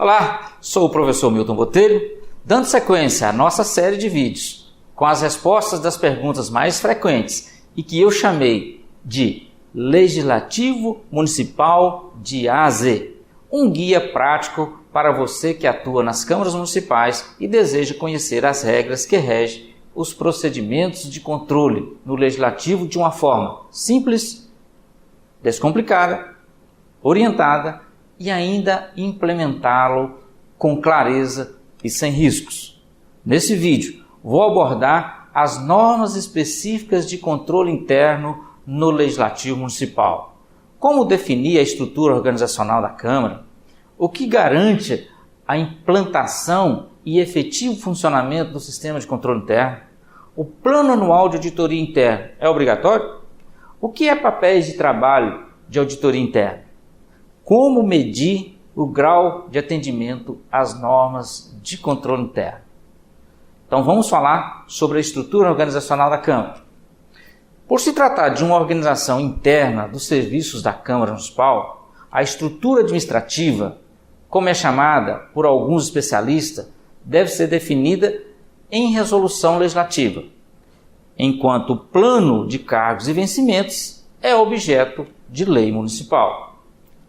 Olá, sou o professor Milton Botelho, dando sequência à nossa série de vídeos com as respostas das perguntas mais frequentes e que eu chamei de Legislativo Municipal de A a Z, um guia prático para você que atua nas câmaras municipais e deseja conhecer as regras que regem os procedimentos de controle no Legislativo de uma forma simples, descomplicada, orientada e ainda implementá-lo com clareza e sem riscos. Nesse vídeo, vou abordar as normas específicas de controle interno no Legislativo Municipal. Como definir a estrutura organizacional da Câmara? O que garante a implantação e efetivo funcionamento do sistema de controle interno? O plano anual de auditoria interna é obrigatório? O que é papéis de trabalho de auditoria interna? Como medir o grau de atendimento às normas de controle interno? Então vamos falar sobre a estrutura organizacional da Câmara. Por se tratar de uma organização interna dos serviços da Câmara Municipal, a estrutura administrativa, como é chamada por alguns especialistas, deve ser definida em resolução legislativa, enquanto o plano de cargos e vencimentos é objeto de lei municipal.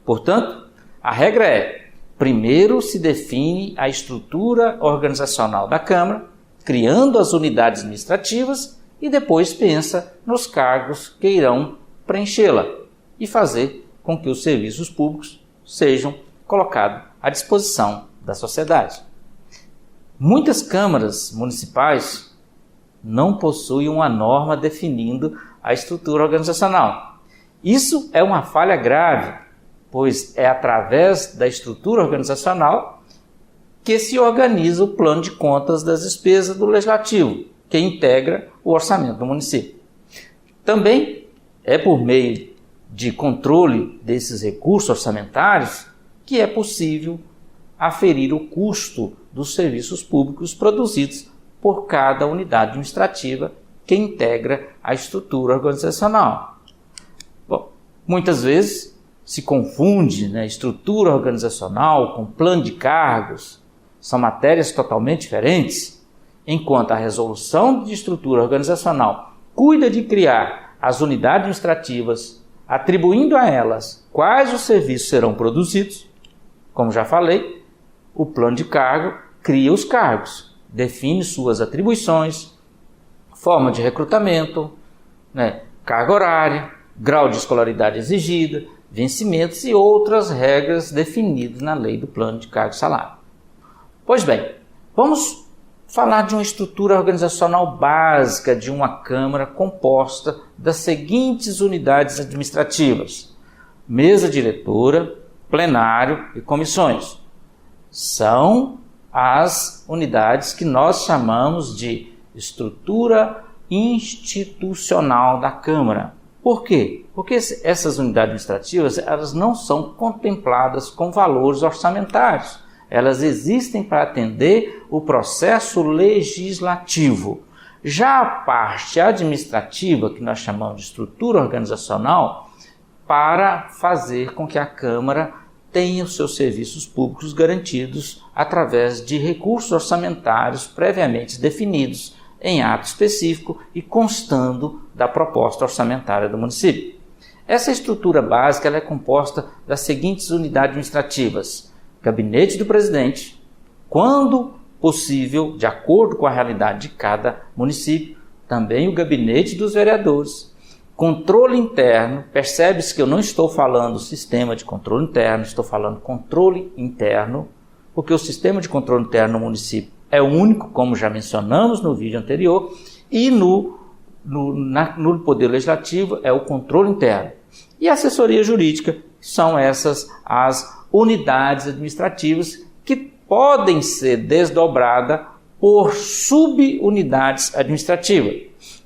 Portanto, a regra é: primeiro se define a estrutura organizacional da Câmara, criando as unidades administrativas, e depois pensa nos cargos que irão preenchê-la e fazer com que os serviços públicos sejam colocados à disposição da sociedade. Muitas câmaras municipais não possuem uma norma definindo a estrutura organizacional. Isso é uma falha grave, pois é através da estrutura organizacional que se organiza o plano de contas das despesas do Legislativo, que integra o orçamento do município. Também é por meio de controle desses recursos orçamentários que é possível aferir o custo dos serviços públicos produzidos por cada unidade administrativa que integra a estrutura organizacional. Bom, muitas vezes se confunde, estrutura organizacional com plano de cargos, são matérias totalmente diferentes, enquanto a resolução de estrutura organizacional cuida de criar as unidades administrativas, atribuindo a elas quais os serviços serão produzidos. Como já falei, o plano de cargo cria os cargos, define suas atribuições, forma de recrutamento, carga horária, grau de escolaridade exigida, vencimentos e outras regras definidas na lei do plano de cargo e salário. Pois bem, vamos falar de uma estrutura organizacional básica de uma Câmara composta das seguintes unidades administrativas: mesa diretora, plenário e comissões. São as unidades que nós chamamos de estrutura institucional da Câmara. Por quê? Porque essas unidades administrativas elas não são contempladas com valores orçamentários. Elas existem para atender o processo legislativo. Já a parte administrativa, que nós chamamos de estrutura organizacional, para fazer com que a Câmara tenha os seus serviços públicos garantidos através de recursos orçamentários previamente definidos em ato específico e constando da proposta orçamentária do município. Essa estrutura básica ela é composta das seguintes unidades administrativas: Gabinete do Presidente, quando possível, de acordo com a realidade de cada município, também o Gabinete dos Vereadores, controle interno. Percebe-se que eu não estou falando sistema de controle interno, estou falando controle interno, porque o sistema de controle interno no município é o único, como já mencionamos no vídeo anterior, e no Poder Legislativo é o controle interno. E a assessoria jurídica são essas as unidades administrativas que podem ser desdobradas por subunidades administrativas,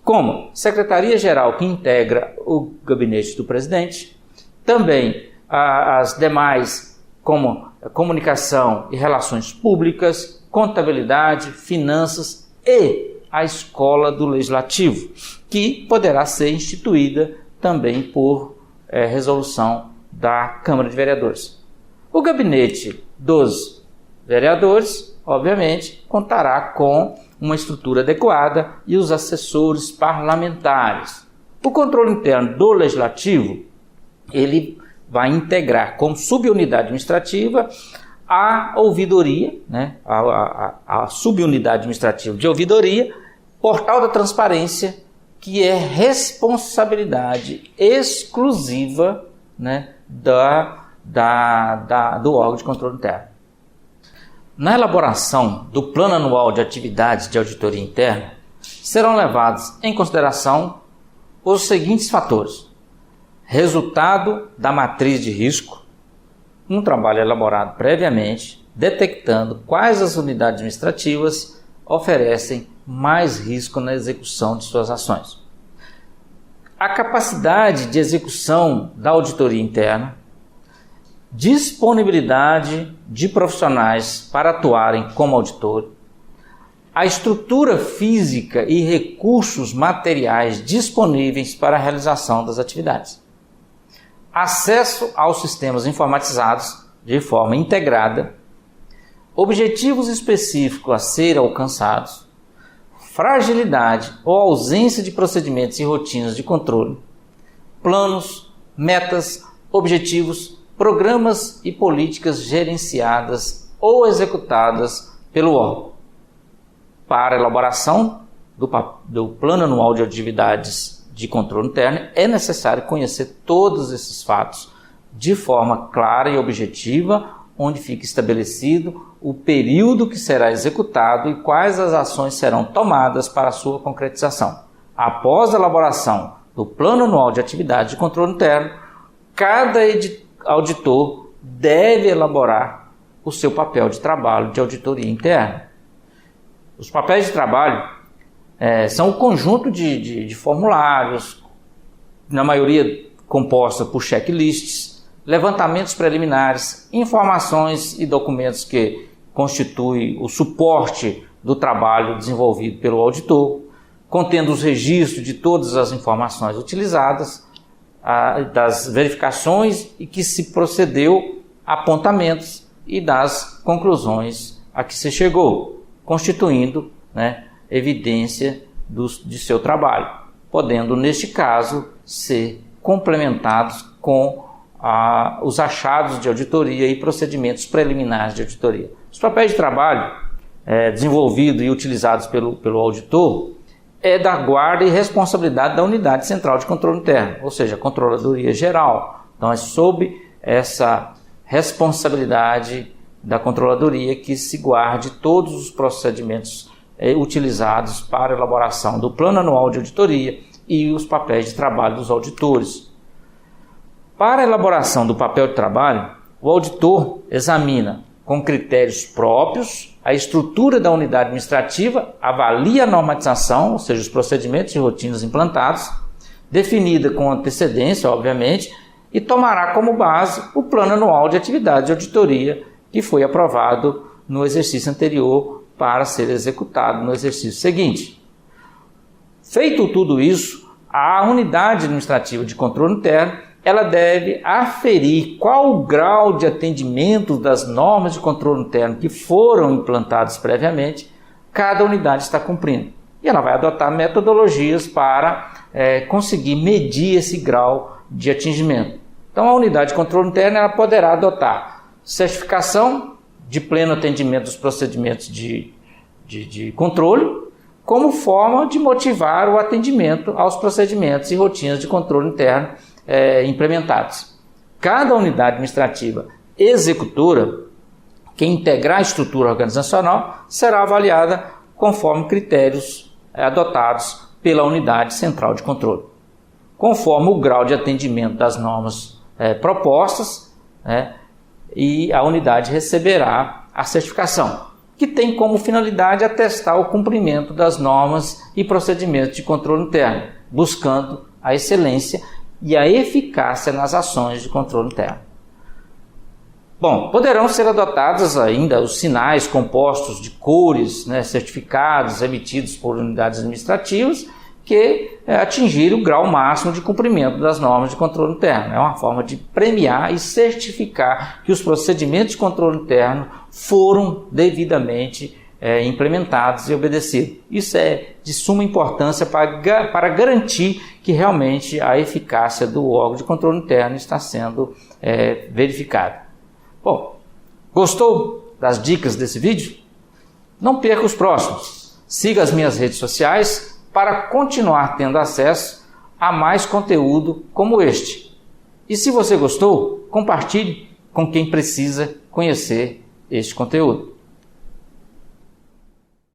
como Secretaria-Geral, que integra o Gabinete do Presidente, também as demais, como Comunicação e Relações Públicas, Contabilidade, Finanças e a Escola do Legislativo, que poderá ser instituída também por resolução da Câmara de Vereadores. O Gabinete dos vereadores, obviamente, contará com uma estrutura adequada e os assessores parlamentares. O controle interno do Legislativo, ele vai integrar como subunidade administrativa a ouvidoria, né, a subunidade administrativa de ouvidoria, Portal da Transparência, que é responsabilidade exclusiva, né, do órgão de controle interno. Na elaboração do Plano Anual de Atividades de Auditoria Interna, serão levados em consideração os seguintes fatores: resultado da matriz de risco, um trabalho elaborado previamente, detectando quais as unidades administrativas oferecem mais risco na execução de suas ações. A capacidade de execução da auditoria interna, disponibilidade de profissionais para atuarem como auditor, a estrutura física e recursos materiais disponíveis para a realização das atividades, acesso aos sistemas informatizados de forma integrada, objetivos específicos a serem alcançados, fragilidade ou ausência de procedimentos e rotinas de controle, planos, metas, objetivos, programas e políticas gerenciadas ou executadas pelo órgão. Para a elaboração do Plano Anual de Atividades de Controle Interno, é necessário conhecer todos esses fatos de forma clara e objetiva, onde fica estabelecido o período que será executado e quais as ações serão tomadas para a sua concretização. Após a elaboração do Plano Anual de Atividades de Controle Interno, cada auditor deve elaborar o seu papel de trabalho de auditoria interna. Os papéis de trabalho são um conjunto de formulários, na maioria composta por checklists, levantamentos preliminares, informações e documentos que constituem o suporte do trabalho desenvolvido pelo auditor, contendo os registros de todas as informações utilizadas, das verificações e que se procedeu, apontamentos e das conclusões a que se chegou, constituindo, né, evidência de seu trabalho, podendo, neste caso, ser complementados com os achados de auditoria e procedimentos preliminares de auditoria. Os papéis de trabalho desenvolvidos e utilizados pelo auditor é da guarda e responsabilidade da Unidade Central de Controle Interno, ou seja, a Controladoria Geral. Então é sob essa responsabilidade da Controladoria que se guarde todos os procedimentos utilizados para a elaboração do Plano Anual de Auditoria e os papéis de trabalho dos auditores. Para a elaboração do papel de trabalho, o auditor examina com critérios próprios a estrutura da unidade administrativa, avalia a normatização, ou seja, os procedimentos e rotinas implantados, definida com antecedência, obviamente, e tomará como base o Plano Anual de Atividade de Auditoria que foi aprovado no exercício anterior para ser executado no exercício seguinte. Feito tudo isso, a unidade administrativa de controle interno ela deve aferir qual o grau de atendimento das normas de controle interno que foram implantadas previamente, cada unidade está cumprindo. E ela vai adotar metodologias para conseguir medir esse grau de atingimento. Então, a unidade de controle interno ela poderá adotar certificação de pleno atendimento dos procedimentos de controle, como forma de motivar o atendimento aos procedimentos e rotinas de controle interno implementados. Cada unidade administrativa executora que integrar a estrutura organizacional será avaliada conforme critérios adotados pela Unidade Central de Controle, conforme o grau de atendimento das normas propostas, e a unidade receberá a certificação, que tem como finalidade atestar o cumprimento das normas e procedimentos de controle interno, buscando a excelência e a eficácia nas ações de controle interno. Bom, poderão ser adotados ainda os sinais compostos de cores, certificados emitidos por unidades administrativas, que atingir o grau máximo de cumprimento das normas de controle interno. É uma forma de premiar e certificar que os procedimentos de controle interno foram devidamente implementados e obedecidos. Isso é de suma importância para garantir que realmente a eficácia do órgão de controle interno está sendo verificada. Bom, gostou das dicas desse vídeo? Não perca os próximos. Siga as minhas redes sociais para continuar tendo acesso a mais conteúdo como este. E se você gostou, compartilhe com quem precisa conhecer este conteúdo.